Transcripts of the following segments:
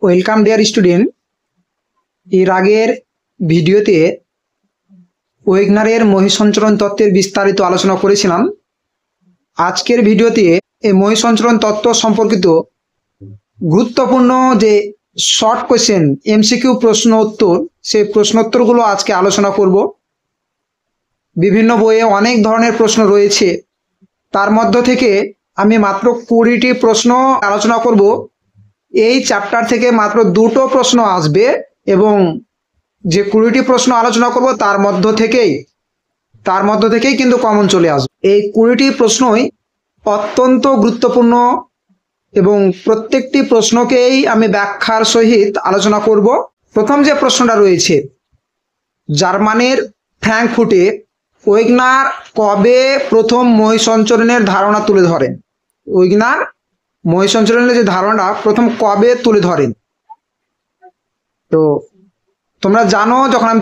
Welcome dear student. এর আগের ভিডিওতে ওয়েগনারের মহাসঞ্চরণ তত্ত্বের বিস্তারিত আলোচনা করেছিলাম। আজকের ভিডিওতে এই মহাসঞ্চরণ তত্ত্ব সম্পর্কিত গুরুত্বপূর্ণ যে শর্ট কোয়েশ্চেন এমসিকিউ প্রশ্ন উত্তর, সেই প্রশ্নোত্তরগুলো আজকে আলোচনা করব। বিভিন্ন বইয়ে অনেক ধরনের প্রশ্ন রয়েছে, তার মধ্য থেকে আমি মাত্র 20টি প্রশ্ন আলোচনা করব। এই চ্যাপ্টার থেকে মাত্র 2টো প্রশ্ন আসবে এবং যে 20টি প্রশ্ন আলোচনা করব তার মধ্য থেকেই কিন্তু কমন চলে আসবে। এই 20টি প্রশ্নই অত্যন্ত গুরুত্বপূর্ণ এবং প্রত্যেকটি প্রশ্নকেই আমি ব্যাখ্যার সহিত আলোচনা করব। প্রথম যে প্রশ্নটা রয়েছে, জার্মানির ফ্র্যাঙ্কফুর্টে ওয়েগনার কবে প্রথম মহাসঞ্চরণের ধারণা তুলে ধরেন? ওয়েগনার মহাসঞ্চরণের যে ধারণা প্রথম কবে তুলে ধরেন? তো তোমরা জানো, যখন আমি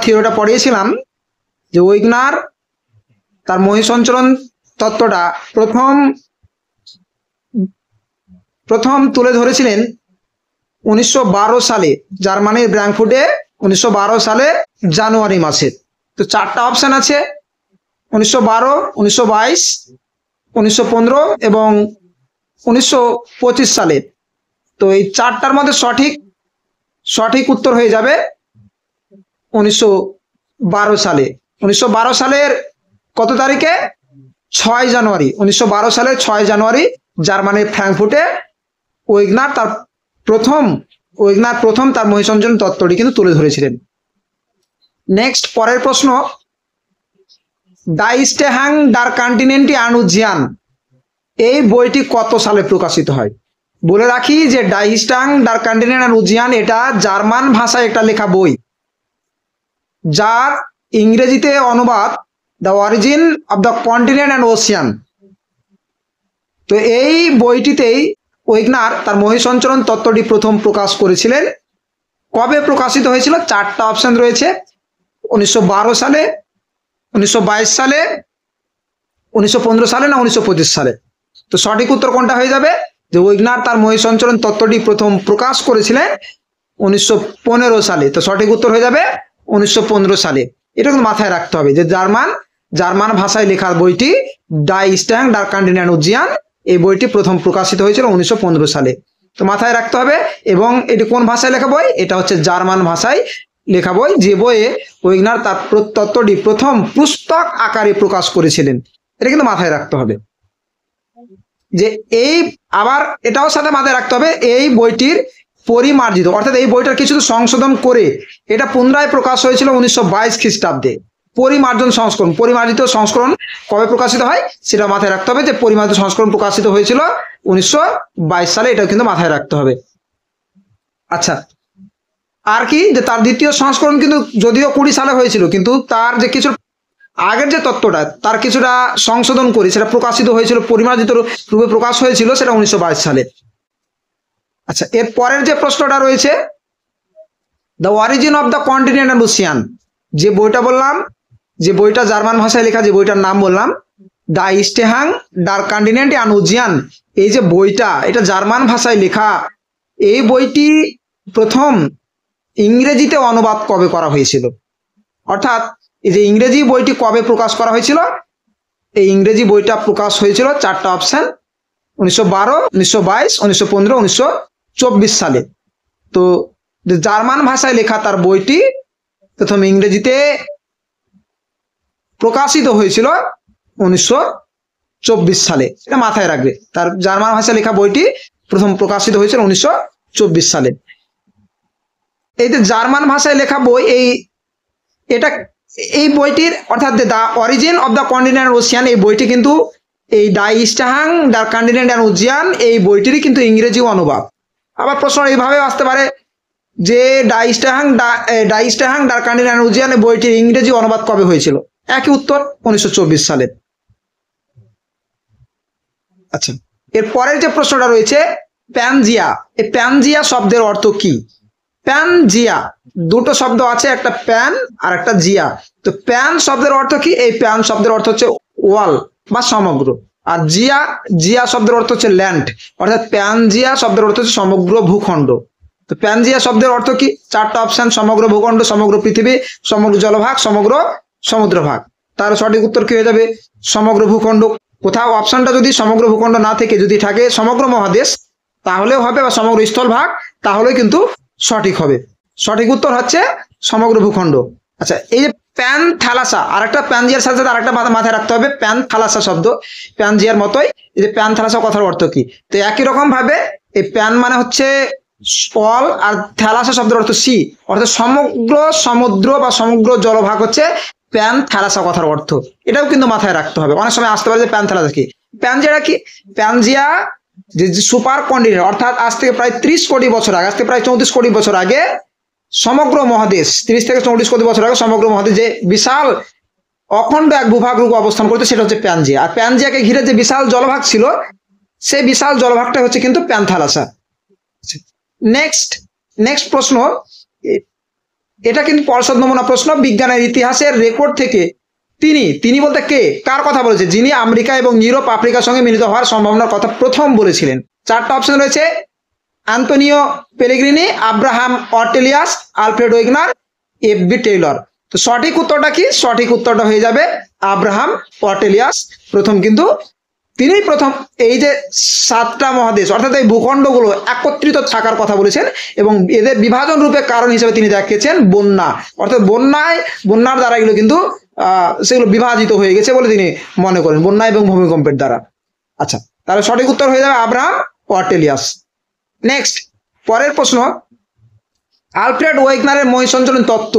থিওরিটা পড়িয়েছিলাম, যে ওয়েগনার তার মহাসঞ্চরণ তত্ত্বটা প্রথম তুলে ধরেছিলেন 1912 সালে জার্মানির ফ্র্যাঙ্কফুর্টে, 1912 সালে জানুয়ারি মাসে। তো 4টা অপশন আছে, 1912, 1922, 1915 এবং 1925 সালে। তো এই 4টার মধ্যে সঠিক উত্তর হয়ে যাবে 1912 সালে। 1912 সালের কত তারিখে? 6 জানুয়ারি। 1912 সালের 6 জানুয়ারি জার্মানির ফ্র্যাঙ্কফুর্টে ওয়েগনার প্রথম তার মহাসঞ্চরণ তত্ত্বটি কিন্তু তুলে ধরেছিলেন। নেক্সট, পরের প্রশ্ন, ডাইস্টেহাং ডার কন্টিনেন্টিয়ানুজিয়ান এই বইটি কত সালে প্রকাশিত হয়? বলে রাখি যে ডাইস্টেহাং ডার কন্টিনেন্টিয়ানুজিয়ান এটা জার্মান ভাষায় একটা লেখা বই, যার ইংরেজিতে অনুবাদ the origin of the continent and Ocean. তো এই বইটিতেই ওয়েগনার তার মহাসঞ্চরণ তত্ত্বটি প্রথম প্রকাশ করেছিলেন। কবে প্রকাশিত হয়েছিল? 4টা অপশন রয়েছে, 1912 সালে, 1922 সালে, 1915 সালে না 1925 সালে। তো সঠিক উত্তর কোনটা হয়ে যাবে? যে ওয়েগনার তার মহাসঞ্চরণ তত্ত্বটি প্রথম প্রকাশ করেছিলেন 1915 সালে। তো সঠিক উত্তর হয়ে যাবে 1915 সালে। এটা কিন্তু মাথায় রাখতে হবে যে জার্মান ভাষায় লেখা বইটি ডাইস্টেহাং ডার কন্টিনেন্টিয়ানুজিয়ান, এই বইটি প্রথম প্রকাশিত হয়েছিল 1915 সালে। তো মাথায় রাখতে হবে। এবং এটি কোন ভাষায় লেখা বই? এটা হচ্ছে জার্মান ভাষায় লেখা বই, যে বইয়ে ওয়েগনার তার তত্ত্বটি প্রথম পুস্তক আকারে প্রকাশ করেছিলেন। এটা কিন্তু মাথায় রাখতে হবে। যে আবার এটাও সাথে মাথায় রাখতে হবে, এই বইটির পরিমার্জিত, অর্থাৎ এই বইটার কিছু সংশোধন করে এটা পুনরায় প্রকাশ হয়েছিল 1922 খ্রিস্টাব্দে। পরিমার্জিত সংস্করণ কবে প্রকাশিত হয় সেটা মাথায় রাখতে হবে, যে পরিমার্জিত সংস্করণ প্রকাশিত হয়েছিল 1922 সালে। এটাও কিন্তু মাথায় রাখতে হবে। আচ্ছা, আর কি, যে তার দ্বিতীয় সংস্করণ কিন্তু যদিও 20 সালে হয়েছিল, কিন্তু তার যে কিছু আগের যে তত্ত্বটা তার কিছুটা সংশোধন করে সেটা প্রকাশিত হয়েছিল, পরিমার্জিত রূপে প্রকাশ হয়েছিল, সেটা 1922 সালে। আচ্ছা, এর পরের যে প্রশ্নটা রয়েছে, the origin of the continent and Ocean, যে বইটা বললাম, যে বইটা জার্মান ভাষায় লেখা, যে বইটার নাম বললাম ডাইস্টেহাং ডার কন্টিনেন্টিয়ানুজিয়ান, এই যে বইটা, এটা জার্মান ভাষায় লেখা। এই বইটি প্রথম ইংরেজিতে অনুবাদ কবে করা হয়েছিল? অর্থাৎ এই যে ইংরেজি বইটি কবে প্রকাশ করা হয়েছিল? এই ইংরেজি বইটা প্রকাশ হয়েছিল 4টা অপশন, 1912, 1922, 1915, 1924 সালে। তো জার্মান ভাষায় লেখা তার বইটি প্রথম ইংরেজিতে প্রকাশিত হয়েছিল 1924 সালে। এটা মাথায় রাখবে, তার জার্মান ভাষায় লেখা বইটি প্রথম প্রকাশিত হয়েছিল 1924 সালে। এই যে জার্মান ভাষায় লেখা বই, এই বইটির অর্থাৎ the origin of the continent Ocean, এই বইটি কিন্তু এই ডাইস্টেহাং ডার কন্টিনেন্টিয়ানুজিয়ান এই বইটিরই কিন্তু ইংরেজি অনুবাদ। আবার প্রশ্ন এইভাবে আসতে পারে যে ডাইস্টেহাং ডার কন্টিনেন্টিয়ানুজিয়ান এই বইটির ইংরেজি অনুবাদ কবে হয়েছিল? একই উত্তর, 1924 সালে। আচ্ছা, এর পরের যে প্রশ্নটা রয়েছে, প্যানজিয়া, এই প্যানজিয়া শব্দের অর্থ কি? প্যানজিয়া, দুটো শব্দ আছে, একটা প্যান আর একটা জিয়া। তো প্যান শব্দের অর্থ কি? এই প্যান শব্দের অর্থ হচ্ছে ওয়াল বা সমগ্র, আর জিয়া শব্দের অর্থ হচ্ছে ল্যান্ড, অর্থাৎ প্যানজিয়া শব্দের অর্থ হচ্ছে সমগ্র ভূখণ্ড। তো প্যানজিয়া শব্দের অর্থ কি? চারটা অপশন: সমগ্র ভূখণ্ড, সমগ্র পৃথিবী, সমগ্র জলভাগ, সমগ্র সমুদ্রভাগ। তার সঠিক উত্তর কি হয়ে যাবে? সমগ্র ভূখণ্ড। কোথাও অপশনটা যদি সমগ্র ভূখণ্ড না থেকে যদি থাকে সমগ্র মহাদেশ তাহলেও হবে, বা সমগ্র স্থলভাগ তাহলেও কিন্তু সঠিক হবে। সঠিক উত্তর হচ্ছে সমগ্র ভূখণ্ড। আচ্ছা, এই যে প্যানথালাসা, আরেকটা প্যানজিয়ার সাথে সাথে আরেকটা মাথায় রাখতে হবে, প্যানথালাসা শব্দ প্যানজিয়ার মতোই। এই যে প্যানথালাসা কথার অর্থ কি? তো একই রকম ভাবে এই প্যান মানে হচ্ছে অল, আর থ্যালাসা শব্দের অর্থ সি, অর্থাৎ সমগ্র সমুদ্র বা সমগ্র জলভাগ হচ্ছে প্যানথ্যালাসা কথার অর্থ। এটাও কিন্তু মাথায় রাখতে হবে, অনেক সময় আসতে পারে যে প্যানথ্যালাসা কি। প্যানজিয়াটা কি? প্যানজিয়া যে সুপার কন্টিনেন্ট, অর্থাৎ আজ থেকে প্রায় 30 কোটি বছর আগে, আজ থেকে প্রায় 34 কোটি বছর আগে সমগ্র মহাদেশ, 30 থেকে 34 কোটি বছর আগে সমগ্র মহাদেশ যে বিশাল অখণ্ড এক ভূভাগ রূপে অবস্থান করতে, সেটা হচ্ছে প্যানজিয়া। আর প্যানজিয়াকে ঘিরে যে বিশাল জলভাগ ছিল, সেই বিশাল জলভাগটা হচ্ছে কিন্তু প্যানথালাসা। নেক্সট নেক্সট প্রশ্ন, এটা কিন্তু পর্ষদ নমুনা প্রশ্ন, বিজ্ঞানের ইতিহাসের রেকর্ড থেকে তিনি বলতে কে, কার কথা বলেছে? যিনি আমেরিকা এবং ইউরোপ আফ্রিকার সঙ্গে মিলিত হওয়ার সম্ভাবনার কথা প্রথম বলেছিলেন। চারটা অপশন রয়েছে: Antonio Pellegrini, Abraham Ortelius, Alfred Wegener, F B. Taylor. তো সঠিক উত্তরটা কি? সঠিক উত্তরটা হয়ে যাবে আব্রাহাম অর্টেলিয়াস। তিনি প্রথম এই যে 7টা মহাদেশ অর্থাৎ এই ভূখণ্ডগুলো একত্রিত থাকার কথা বলেছেন, এবং এদের বিভাজন রূপে কারণ হিসেবে তিনি দেখিয়েছেন বন্যা, অর্থাৎ বন্যার দ্বারা এগুলো কিন্তু সেগুলো বিভাজিত হয়ে গেছে বলে তিনি মনে করেন, বন্যা এবং ভূমিকম্পের দ্বারা। আচ্ছা, তাহলে সঠিক উত্তর হয়ে যাবে আব্রাহাম অর্টেলিয়াস। নেক্সট, পরের প্রশ্ন, আলফ্রেড ওয়েগনারের মহাসঞ্চালন তত্ত্ব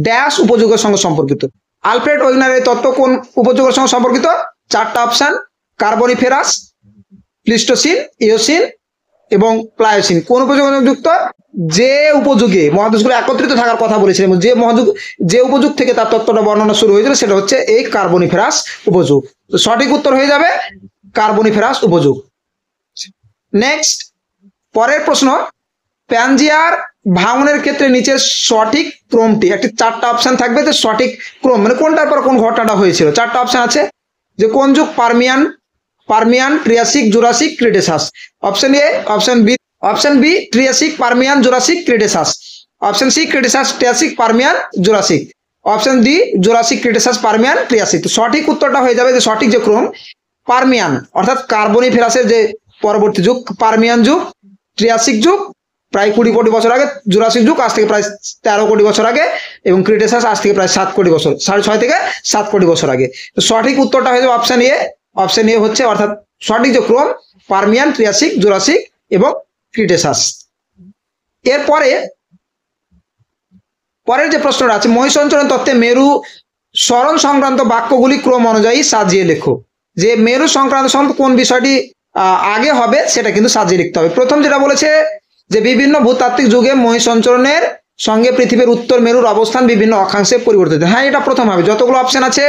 ড্যাশ উপযোগের সঙ্গে সম্পর্কিত। আলফ্রেড ওয়েগনারের তত্ত্ব কোন উপযোগের সঙ্গে সম্পর্কিত? চারটা অপশন: কার্বনিফেরাস, প্লিস্টোসিন, ইওসিন এবং প্লায়োসিন। কোন উপযোগে যুক্ত? যে উপযোগে মহাদেশগুলো একত্রিত থাকার কথা বলেছিলেন, যে উপযুগ থেকে তার তত্ত্বটা বর্ণনা শুরু হয়েছিল, সেটা হচ্ছে এই কার্বনিফেরাস উপযোগ। তো সঠিক উত্তর হয়ে যাবে কার্বনিফেরাস উপযোগ। নেক্সট, পরের প্রশ্ন, প্যানজিয়ার ভাঙনের ক্ষেত্রে নিচের সঠিক ক্রমটি, একটি চারটা অপশন থাকবে, যে সঠিক ক্রম মানে কোনটার পর কোন ঘটনাটা হয়েছিল। চারটা অপশন আছে, যে কোন যুগ? Permian, Triassic, Jurassic, Cretaceous. Option A, option B Triassic, Permian, Jurassic, Cretaceous. Option C Cretaceous, Triassic, Permian, Jurassic. Option D Jurassic, Cretaceous, Permian, Triassic. তো সঠিক উত্তরটা হয়ে যাবে, যে সঠিক যে ক্রম পারমিয়ান, অর্থাৎ কার্বনিফেরাসের যে পরবর্তী যুগ, পারমিয়ান যুগ, ট্রিয়াসিক যুগ প্রায় 20 কোটি বছর আগে, জুরাসিক যুগ আজ থেকে প্রায় 13 কোটি বছর আগে, এবং ক্রিটেসাস আজ থেকে প্রায় 7 কোটি বছর, 6.5 থেকে 7 কোটি বছর আগে। তো সঠিক উত্তরটা হয়ে যাবে অপশন এ। অপশন এ হচ্ছে অর্থাৎ সঠিক যে ক্রম পারমিয়ান, ট্রিয়াসিক, জুরাসিক এবং ক্রিটেসাস। এরপরে পরের যে প্রশ্নটা আছে, মহাসঞ্চালন তত্ত্বে মেরু সরণ সংক্রান্ত বাক্যগুলি ক্রম অনুযায়ী সাজিয়ে লেখো। যে মেরু সংক্রান্ত কোন বিষয়টি আগে হবে সেটা কিন্তু সাজিয়ে লিখতে হবে। প্রথম যেটা বলেছে যে বিভিন্ন ভূতাত্ত্বিক যুগে মহাসঞ্চালনের সঙ্গে পৃথিবীর উত্তর মেরুর অবস্থান বিভিন্ন অক্ষাংশে পরিবর্তিত। হ্যাঁ, এটা প্রথম হবে। যতগুলো অপশন আছে,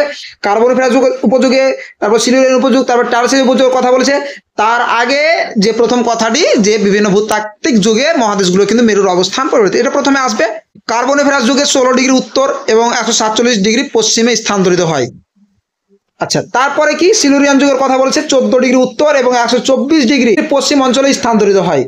কার্বনিফেরাস উপযোগে, তারপর সিলুরিয়ান উপযোগ, তারপর টার্সিয়ারি উপযোগের কথা বলেছে, তার আগে যে প্রথম কথাটি যে বিভিন্ন ভূতাত্ত্বিক যুগে মহাদেশগুলো কিন্তু মেরুর অবস্থান পরিবর্তিত, এটা প্রথমে আসবে। কার্বনিফেরাস যুগে 16 ডিগ্রি উত্তর এবং 147 ডিগ্রি পশ্চিমে স্থানান্তরিত হয়। আচ্ছা, তারপরে কি? সিলুরিয়ান যুগের কথা বলেছে, 14 ডিগ্রি উত্তর এবং 124 ডিগ্রি পশ্চিম অঞ্চলে স্থানান্তরিত হয়,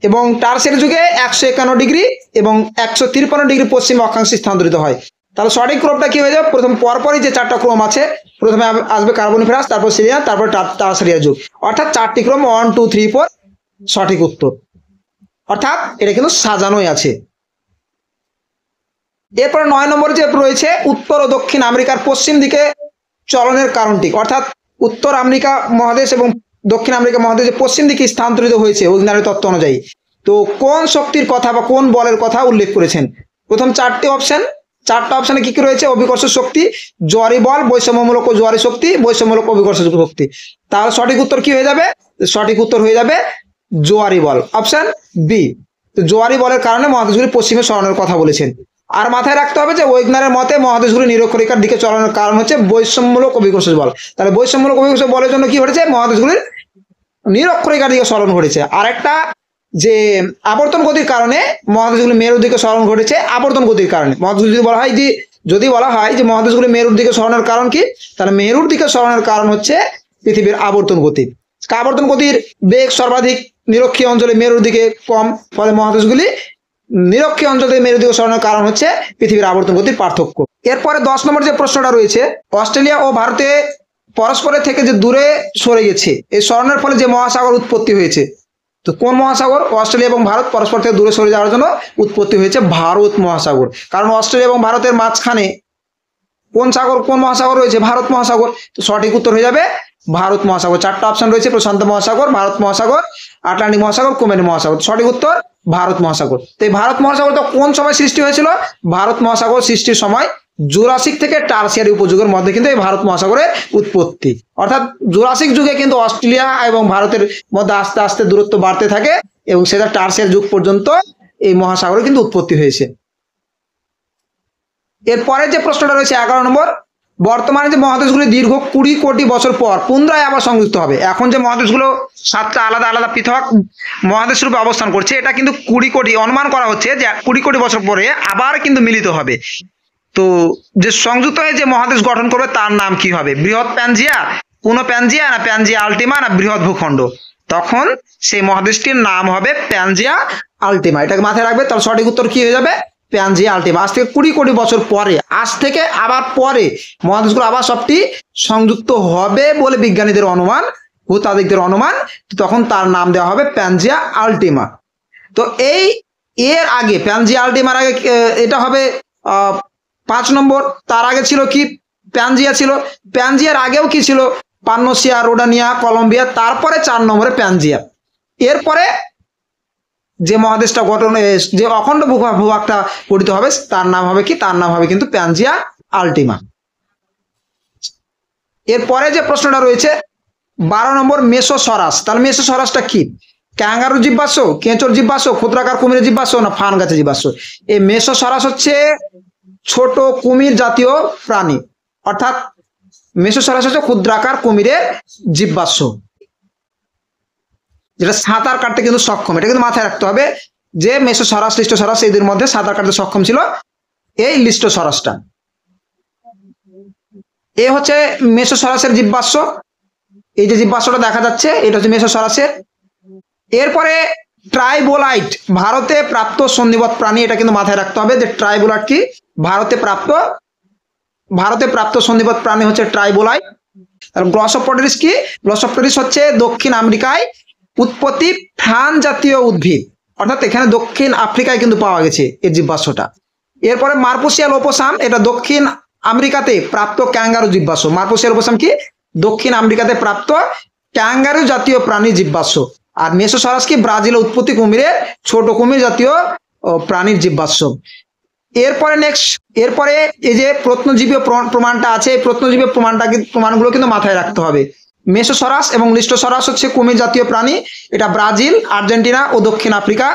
এবং টার্সিয়ারি যুগে 151 ডিগ্রি এবং 153 ডিগ্রি পশ্চিম অক্ষাংশে স্থানান্তরিত হয়। তাহলে সঠিক ক্রমটা কি হয়ে যাবে? প্রথম পরপরই যে চারটা ক্রম আছে, প্রথমে আসবে কার্বনিফেরাস, তারপর সিলিয়ান, তারপর টার্সিয়ারি যুগ, অর্থাৎ চারটি ক্রম 1 2 3 4 সঠিক উত্তর, অর্থাৎ এটা কিন্তু সাজানোই আছে। এরপর 9 নম্বরে যে রয়েছে, উত্তর ও দক্ষিণ আমেরিকার পশ্চিম দিকে চলনের কারণটি, অর্থাৎ উত্তর আমেরিকা মহাদেশ এবং দক্ষিণ আমেরিকা মহাদেশ পশ্চিম দিকে স্থানান্তরিত হয়েছে ওয়েগনারের তত্ত্ব অনুযায়ী, তো কোন শক্তির কথা বা কোন বলের কথা উল্লেখ করেছেন? প্রথম চারটা অপশনে কি কি রয়েছে? অভিকর্ষ শক্তি, জোয়ারি বল, বৈষম্যমূলক ও জোয়ারি শক্তি, বৈষম্যমূলক অভিকর্ষ শক্তি। তাহলে সঠিক উত্তর কি হয়ে যাবে? সঠিক উত্তর হয়ে যাবে জোয়ারি বল, অপশন বি। তো জোয়ারি বলের কারণে মহাদেশগুলি পশ্চিমে সরানোর কথা বলেছেন। আর মাথায় রাখতে হবে যে ওয়েগনারের মতে মহাদেশগুলি নিরক্ষরেখার দিকে চলানোর কারণ হচ্ছে বৈষম্যমূলক অভিকর্ষ বল। তাহলে বৈষম্যমূলক অভিকর্ষ বলের জন্য কি ঘটেছে? মহাদেশগুলির নিরক্ষরেখার দিকে সরণ ঘটেছে। আর একটা যে আবর্তন গতির কারণে মহাদেশগুলি মেরুর দিকে সরণ ঘটেছে, আবর্তন গতির কারণে মহাদেশ যদি বলা হয় যে মহাদেশগুলি মেরুর দিকে সরানোর কারণ কি, তাহলে মেরুর দিকে সরানোর কারণ হচ্ছে পৃথিবীর আবর্তন গতি। আবর্তন গতির বেগ সর্বাধিক নিরক্ষীয় অঞ্চলে মেরুর দিকে কম, ফলে মহাদেশগুলি নিরক্ষীয় অঞ্চল থেকে মেরুর দিকে সরানোর কারণ হচ্ছে পৃথিবীর আবর্তন গতির পার্থক্য। এরপরে 10 নম্বর যে প্রশ্নটা রয়েছে, অস্ট্রেলিয়া ও ভারতে পরস্পরের থেকে যে দূরে সরে গেছে, এই সরানোর ফলে যে মহাসাগর উৎপত্তি হয়েছে, তো কোন মহাসাগর? অস্ট্রেলিয়া এবং ভারত পরস্পর থেকে দূরে সরে যাওয়ার জন্য উৎপত্তি হয়েছে ভারত মহাসাগর। কারণ অস্ট্রেলিয়া এবং ভারতের মাঝখানে কোন সাগর, কোন মহাসাগর রয়েছে? ভারত মহাসাগর। তো সঠিক উত্তর হয়ে যাবে ভারত মহাসাগর। 4টা অপশন রয়েছে, প্রশান্ত মহাসাগর, ভারত মহাসাগর, আটলান্টিক মহাসাগর, কুমেরু মহাসাগর। সঠিক উত্তর ভারত মহাসাগর। তো এই ভারত মহাসাগর তো কোন সময় সৃষ্টি হয়েছিল? ভারত মহাসাগর সৃষ্টির সময় জুরাসিক থেকে টারসিয়ারি উপযুগের মধ্যে কিন্তু এই ভারত মহাসাগরের উৎপত্তি। অর্থাৎ জুরাসিক যুগে কিন্তু অস্ট্রেলিয়া এবং ভারতের মধ্যে আস্তে আস্তে দূরত্ব বাড়তে থাকে এবং সেটা টারসিয়ারি যুগ পর্যন্ত এই মহাসাগরের কিন্তু উৎপত্তি হয়েছে। এরপরে যে প্রশ্নটা রয়েছে 11 নম্বর, বর্তমানে যে মহাদেশগুলি দীর্ঘ 20 কোটি বছর পর পুনরায় আবার সংযুক্ত হবে। এখন যে মহাদেশগুলো 7টা আলাদা আলাদা পৃথক মহাদেশ রূপে অবস্থান করছে, এটা কিন্তু 20 কোটি, অনুমান করা হচ্ছে যে 20 কোটি বছর পরে আবার কিন্তু মিলিত হবে। তো যে সংযুক্ত হয়ে যে মহাদেশ গঠন করবে তার নাম কি হবে? বৃহৎ প্যানজিয়া, পুনো প্যানজিয়া, না প্যানজিয়া আল্টিমা, না বৃহৎ ভূখণ্ড? তখন সেই মহাদেশটির নাম হবে প্যানজিয়া আল্টিমা। এটাকে মাথায় রাখবে। তাহলে সঠিক উত্তর কি হয়ে যাবে? প্যানজিয়া আল্টিমা। আজ থেকে 20 কোটি বছর পরে, আজ থেকে আবার পরে মহাদেশগুলো আবার সবটি সংযুক্ত হবে বলে বিজ্ঞানীদের অনুমান, ভূতাত্ত্বিকদের অনুমান। তখন তার নাম দেওয়া হবে প্যানজিয়া আল্টিমা। তো এই এর আগে প্যানজিয়া আল্টিমার আগে এটা হবে 5 নম্বর। তার আগে ছিল কি? প্যানজিয়া ছিল। প্যানজিয়ার আগেও কি ছিল? পান্নোসিয়া, রোডানিয়া, কলম্বিয়া, তারপরে 4 নম্বরে প্যানজিয়া। এরপরে যে মহাদেশটা গঠন, যে অখণ্ড ভূভাগটা গঠিত হবে তার নাম হবে কি? তার নাম হবে কিন্তু প্যানজিয়া আল্টিমা। এরপরে যে প্রশ্নটা রয়েছে 12 নম্বর, মেসোসরাস। তাহলে মেসোসরাসটা কি? ক্যাঙ্গারু জীবাশ্ম, কেঁচোর জীবাশ্ম, ক্ষুদ্রাকার কুমিরের জীবাশ্ম, না ফান গাছের জীবাশ্ম? এই মেসোসরাস হচ্ছে ছোট কুমির জাতীয় প্রাণী, অর্থাৎ মেসোসরাস হচ্ছে ক্ষুদ্রাকার কুমিরের জীবাশ্ম, যেটা সাঁতার কাটতে কিন্তু সক্ষম। এটা কিন্তু মাথায় রাখতে হবে যে মেসোসরাস, লিস্টোসরাস এই দুইয়ের মধ্যে সাঁতার কাটতে সক্ষম ছিল এই লিস্টোসরাসটা। এ হচ্ছে মেসোসরাসের জীবাশ্ম। এই যে জীবাশ্মটা দেখা যাচ্ছে এটা হচ্ছে মেসোসরাসের। এরপরে ট্রাইবোলাইট, ভারতে প্রাপ্ত সন্নিবত প্রাণী। এটা কিন্তু মাথায় রাখতে হবে যে ট্রাইবোলাইট কি? ভারতে প্রাপ্ত সন্নিবত প্রাণী হচ্ছে ট্রাইবোলাইট। গ্লসোপটেরিস কি? গ্লসোপটেরিস হচ্ছে দক্ষিণ আমেরিকায় উৎপত্তি ফ্রান জাতীয় উদ্ভিদ, অর্থাৎ এখানে দক্ষিণ আফ্রিকায় কিন্তু পাওয়া গেছে এই জীবাশ্মটা। এরপরে মার্পোসিয়াল ওপোসাম, এটা দক্ষিণ আমেরিকাতে প্রাপ্ত ক্যাঙ্গারু জীবাশ্ম। মার্পোসিয়াল ওপোসাম কি? দক্ষিণ আমেরিকাতে প্রাপ্ত ক্যাঙ্গারু জাতীয় প্রাণী জীবাশ্ম। আর মেসোসরাস কি? ব্রাজিলের উৎপত্তি কুমিরের, ছোট কুমির জাতীয় প্রাণীর জীবাশ্ম। এরপরে এই যে প্রত্নজীবী প্রমাণটা আছে, এই প্রত্নজীবী প্রমাণগুলো কিন্তু মাথায় রাখতে হবে। মেসোসরাস এবং লিস্টোসরাস হচ্ছে কুমির জাতীয় প্রাণী, এটা ব্রাজিল, আর্জেন্টিনা ও দক্ষিণ আফ্রিকা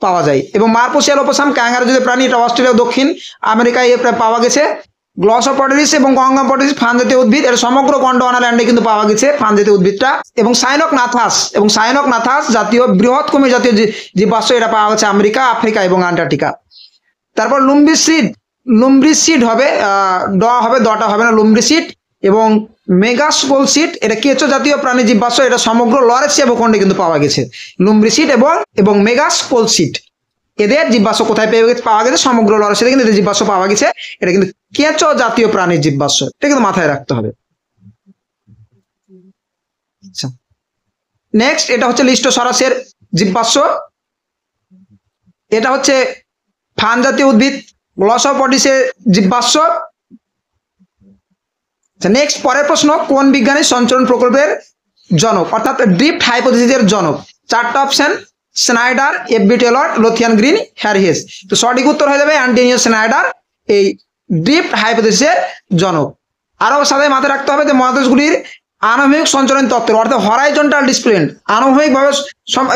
পাওয়া যায়। এবং মার্পোসিয়াল ওপোসাম ক্যাঙ্গারু জাতীয় প্রাণী, এটা অস্ট্রেলিয়া, দক্ষিণ আমেরিকায় পাওয়া গেছে। গ্লসোপটেরিস এবং গঙ্গাপটেরিস ফান জাতীয় উদ্ভিদ, এটা সমগ্র গন্ডোয়ানা ল্যান্ডে কিন্তু পাওয়া গেছে ফান জাতীয় উদ্ভিদটা। এবং সাইনকনাথাস জাতীয় বৃহৎ কুমির জাতীয় জীবাশ্ম, এটা পাওয়া গেছে আমেরিকা, আফ্রিকা এবং আন্টার্কটিকা। তারপর লুম্ব্রিসিড হবে, দটা হবে না, লুম্ব্রিসিড এবং মেগাস্পোলসিড, এটা কেঁচো জাতীয় প্রাণী জীবাশ্ম, এটা সমগ্র লরেশিয়া ভূখণ্ডে কিন্তু পাওয়া গেছে। লুম্ব্রিসিড এবং মেগাস্পোলসিড এদের জীবাশ্ম কোথায় পাওয়া গেছে? সমগ্র লরেশিয়াতে কিন্তু এদের জীবাশ্ম পাওয়া গেছে। এটা কিন্তু কেঁচো জাতীয় প্রাণীর জীবাশ্ম, এটা কিন্তু মাথায় রাখতে হবে। আচ্ছা, নেক্সট এটা হচ্ছে লিস্টোসরাসের জীবাশ্ম। এটা হচ্ছে ফান জাতীয় উদ্ভিদ, গ্লসোপটেরিসের জীবাশ্ম। নেক্সট পরের প্রশ্ন, কোন বিজ্ঞানী সঞ্চরণ প্রকল্পের জনক, অর্থাৎ ড্রিফট হাইপোথিসিসের জনক? 4টা option, Snider, FB Taylor, Lothian Green, Harry Hess. তো সঠিক উত্তর হয়ে যাবে অ্যান্টনিও স্নাইডার, এই ড্রিফট হাইপোথিসিসের জনক। আরো সাথে মাথায় রাখতে হবে যে মহাদেশগুলির আণবিক সঞ্চালন তত্ত্ব, অর্থাৎ হরাইজন্টাল ডিসপ্লেসমেন্ট, আণবিকভাবে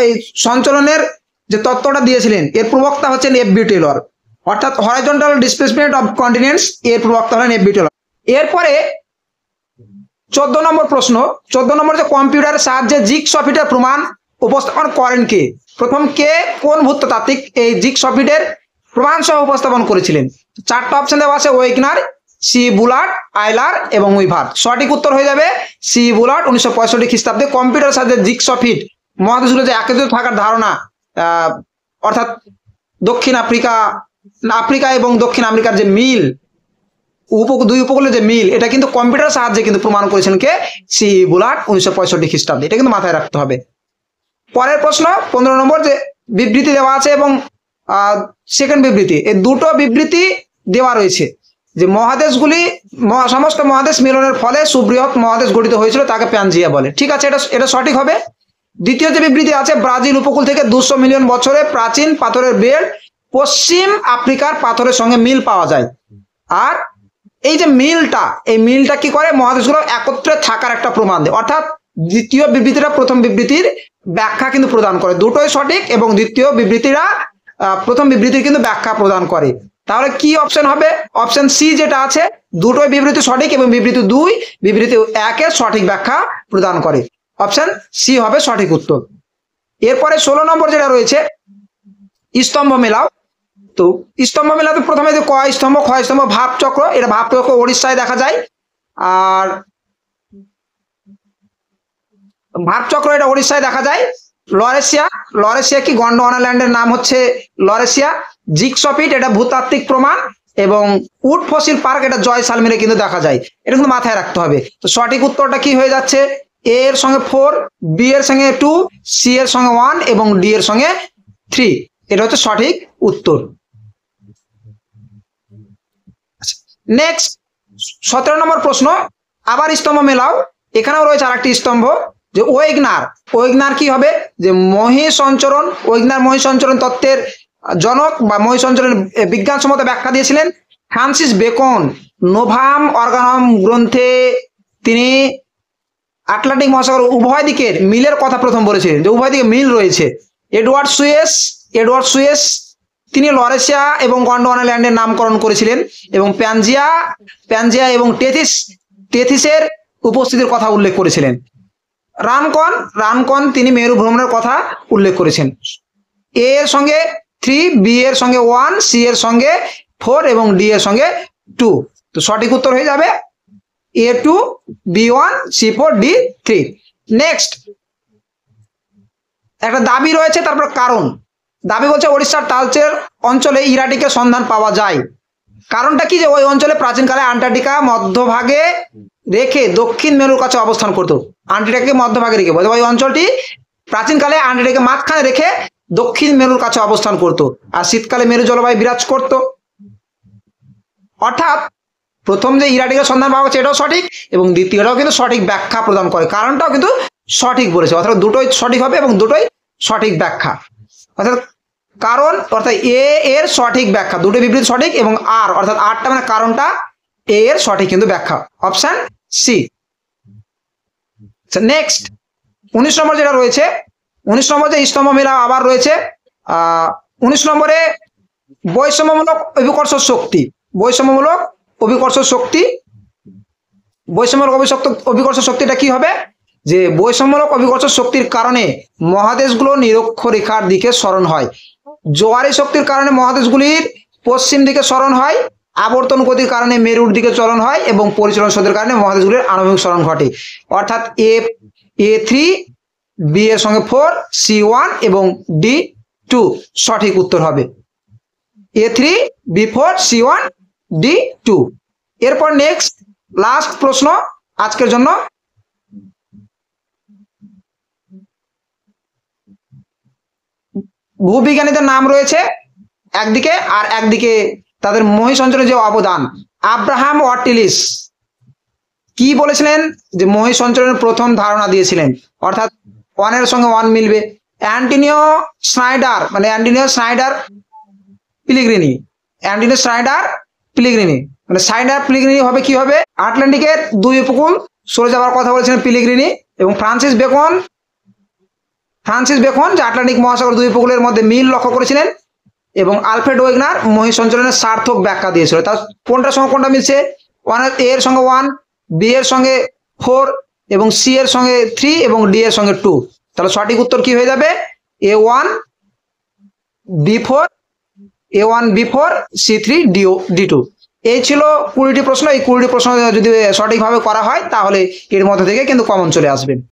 এই সঞ্চালনের যে তত্ত্বটা দিয়েছিলেন এর প্রবক্তা হচ্ছেন এফবি টেলর, অর্থাৎ হরাইজন্টাল ডিসপ্লেসমেন্ট অফ কন্টিনেন্টস এর প্রবক্তা হলেন এফবি টেলর। এরপরে 14 নম্বর প্রশ্ন, 14 নম্বর যে কম্পিউটারের সাহায্যে জিগসফিটের প্রমাণ উপস্থাপন করেন কে? প্রথম কে, কোন ভূত্বতাত্ত্বিক এই জিগসফিটের প্রমাণ সহ উপস্থাপন করেছিলেন? 4টা অপশন দেওয়া আছে, ওয়েগনার, সি বুলার্ড, আইলার এবং উইভার। সঠিক উত্তর হয়ে যাবে সি বুলার্ড। 1965 খ্রিস্টাব্দে কম্পিউটারের সাহায্যে জিগসফিট মহাদেশগুলো যে একত্রিত থাকার ধারণা, অর্থাৎ দক্ষিণ আফ্রিকা আফ্রিকা এবং দক্ষিণ আমেরিকার যে মিল, দুই উপকূলের যে মিল, এটা কিন্তু কম্পিউটার সাহায্যে কিন্তু প্রমাণ করেছেন কে? সি বুলার্ড 1965 খ্রিস্টাব্দে। এটা কিন্তু মাথায় রাখতে হবে। পরের প্রশ্ন 15 নম্বর, যে বিবৃতি দেওয়া আছে এবং সেকেন্ড বিবৃতি, এই দুটো বিবৃতি দেওয়া রয়েছে যে মহাদেশগুলি, সমস্ত মহাদেশ মিলনের ফলে সুবৃহৎ মহাদেশ গঠিত হয়েছিল, তাকে প্যানজিয়া বলে। ঠিক আছে, এটা সঠিক হবে। দ্বিতীয় যে বিবৃতি আছে, ব্রাজিল উপকূল থেকে 200 মিলিয়ন বছরে প্রাচীন পাথরের বেল্ট পশ্চিম আফ্রিকার পাথরের সঙ্গে মিল পাওয়া যায়। আর এই যে মিলটা, এই মিলটা কি করে? মহাদেশগুলো একত্রে থাকার একটা প্রমাণ দেয়। অর্থাৎ দ্বিতীয় বিবৃতিটা প্রথম বিবৃতির ব্যাখ্যা কিন্তু প্রদান করে। দুটোই সঠিক এবং দ্বিতীয় বিবৃতিরা প্রথম বিবৃতির কিন্তু ব্যাখ্যা প্রদান করে। তাহলে কি অপশন হবে? অপশন সি যেটা আছে, দুটোই বিবৃতি সঠিক এবং বিবৃতি 2 বিবৃতি 1 এর সঠিক ব্যাখ্যা প্রদান করে। অপশন সি হবে সঠিক উত্তর। এরপরে 16 নম্বর যেটা রয়েছে, স্তম্ভ মেলাও। তো স্তম্ভ মেলাতে প্রথমে যে ক স্তম্ভ, খ স্তম্ভ, ভাবচক্র, এটা ভাবচক্র ওড়িশায় দেখা যায়। আর ভাবচক্র এটা ওড়িশায় দেখা যায়। লরেশিয়া কি গন্ডওয়ানাল্যান্ডের নাম হচ্ছে লরেশিয়া। জিগসপিট এটা ভূতাত্ত্বিক প্রমাণ, এবং উড ফসিল পার্ক এটা জয়সালমেরে কিন্তু দেখা যায়। এটা কিন্তু মাথায় রাখতে হবে। তো সঠিক উত্তরটা কি হয়ে যাচ্ছে? এ এর সঙ্গে 4, বি এর সঙ্গে 2, সি এর সঙ্গে 1 এবং ডি এর সঙ্গে 3। এটা হচ্ছে সঠিক উত্তর। নেক্সট 17 নম্বর প্রশ্ন, আবার স্তম্ভ মেলাও। এখানেও রয়েছে আরেকটি স্তম্ভ, যে ওয়েগনার কি হবে? যে মহিষঞ্চরণ, মহিষঞ্চরণ তত্ত্বের জনক বা মহিষঞ্চরণ বিজ্ঞানসম্মত ব্যাখ্যা দিয়েছিলেন ফ্রান্সিস বেকন। নোভাম অর্গানাম গ্রন্থে তিনি আটলান্টিক মহাসাগর উভয় দিকের মিলের কথা প্রথম বলেছিলেন, যে উভয় দিকে মিল রয়েছে। এডওয়ার্ড সুয়েস তিনি লরেশিয়া এবং গন্ডওয়ানাল্যান্ডের নামকরণ করেছিলেন, এবং প্যানজিয়া এবং টেথিসের উপস্থিতির কথা উল্লেখ করেছিলেন। রানকন তিনি মেরু ভ্রমণের কথা উল্লেখ করেছেন। এ এর সঙ্গে 3, বি এর সঙ্গে 1, সি এর সঙ্গে 4 এবং ডি এর সঙ্গে 2। তো সঠিক উত্তর হয়ে যাবে A2, B1, C4, D3। Next একটা দাবি রয়েছে, তারপর কারণ। দাবি বলছে ওড়িশার তালচের অঞ্চলে ইরাটিকের সন্ধান পাওয়া যায়। কারণটা কি? যে ওই অঞ্চলে প্রাচীনকালে আন্টার্কটিকা মধ্যভাগে রেখে দক্ষিণ মেরুর কাছে অবস্থান করতো। আন্টার্কটিকাকে মধ্যভাগে রেখে, ওই অঞ্চলটি প্রাচীনকালে আন্টার্কটিকা মাঝখানে রেখে দক্ষিণ মেরুর কাছে অবস্থান করতো, আর শীতকালে মেরু জলবায়ু বিরাজ করত। অর্থাৎ প্রথম যে ইরাটিকের সন্ধান পাওয়া গেছে এটাও সঠিক, এবং দ্বিতীয়টাও কিন্তু সঠিক ব্যাখ্যা প্রদান করে, কারণটাও কিন্তু সঠিক বলেছে। অর্থাৎ দুটোই সঠিক হবে এবং দুটোই সঠিক ব্যাখ্যা। অর্থাৎ কারণ অর্থাৎ এ এর সঠিক ব্যাখ্যা, দুটো বিবৃতি সঠিক, এবং আর অর্থাৎ আরটা মানে কারণটা এ এর সঠিক কিন্তু ব্যাখ্যা। Option C. নেক্সট 19 নম্বর যেটা রয়েছে, 19 নম্বর যে স্তম্ভ মেলা আবার রয়েছে। 19 নম্বরে বৈষম্যমূলক অভিকর্ষ শক্তিটা কি হবে? যে বৈষম্যমূলক অভিকর্ষ শক্তির কারণে মহাদেশগুলো নিরক্ষরেখার দিকে সরণ হয়। জোয়ারি শক্তির কারণে মহাদেশগুলির পশ্চিম দিকে সরণ হয়, আবর্তন গতির কারণে মেরুর দিকে চলন হয়, এবং পরিচলন শক্তির কারণে মহাদেশগুলির আণবিক সরণ ঘটে। অর্থাৎ A3, বি এর সঙ্গে 4, C1 এবং D2 সঠিক উত্তর হবে। A3, B4, C1, D2। এরপর নেক্সট লাস্ট প্রশ্ন আজকের জন্য, ভূবিজ্ঞানীদের নাম রয়েছে একদিকে, আর একদিকে তাদের মহিষঞ্চরণের যে অবদান। আব্রাহাম ওয়াটিলিস কি বলেছিলেন? যে মহিষঞ্চরণের প্রথম ধারণা দিয়েছিলেন, অর্থাৎ 1 এর সঙ্গে 1 মিলবে। অ্যান্টনিও স্নাইডার পিলিগ্রিনি মানে স্নাইডার পিলিগ্রিনি হবে কি হবে? আটলান্টিকের 2 উপকূল সরে যাওয়ার কথা বলেছিলেন পিলিগ্রিনি। এবং ফ্রান্সিস বেকন যে আটলান্টিক মহাসাগর 2 উপকূলের মধ্যে মিল লক্ষ্য করেছিলেন। এবং আলফ্রেড ওয়েগনার মহিষঞ্চরণের সার্থক ব্যাখ্যা দিয়েছিল। তার কোনটার সঙ্গে কোনটা মিলছে? এ এর সঙ্গে 1, বি এর সঙ্গে 4 এবং সি এর সঙ্গে 3 এবং ডি এর সঙ্গে 2। তাহলে সঠিক উত্তর কি হয়ে যাবে? A1, B4, C3, D2। এই ছিল 20টি প্রশ্ন। এই 20টি প্রশ্ন যদি সঠিকভাবে করা হয় তাহলে এর মধ্যে থেকে কিন্তু কমন চলে আসবে।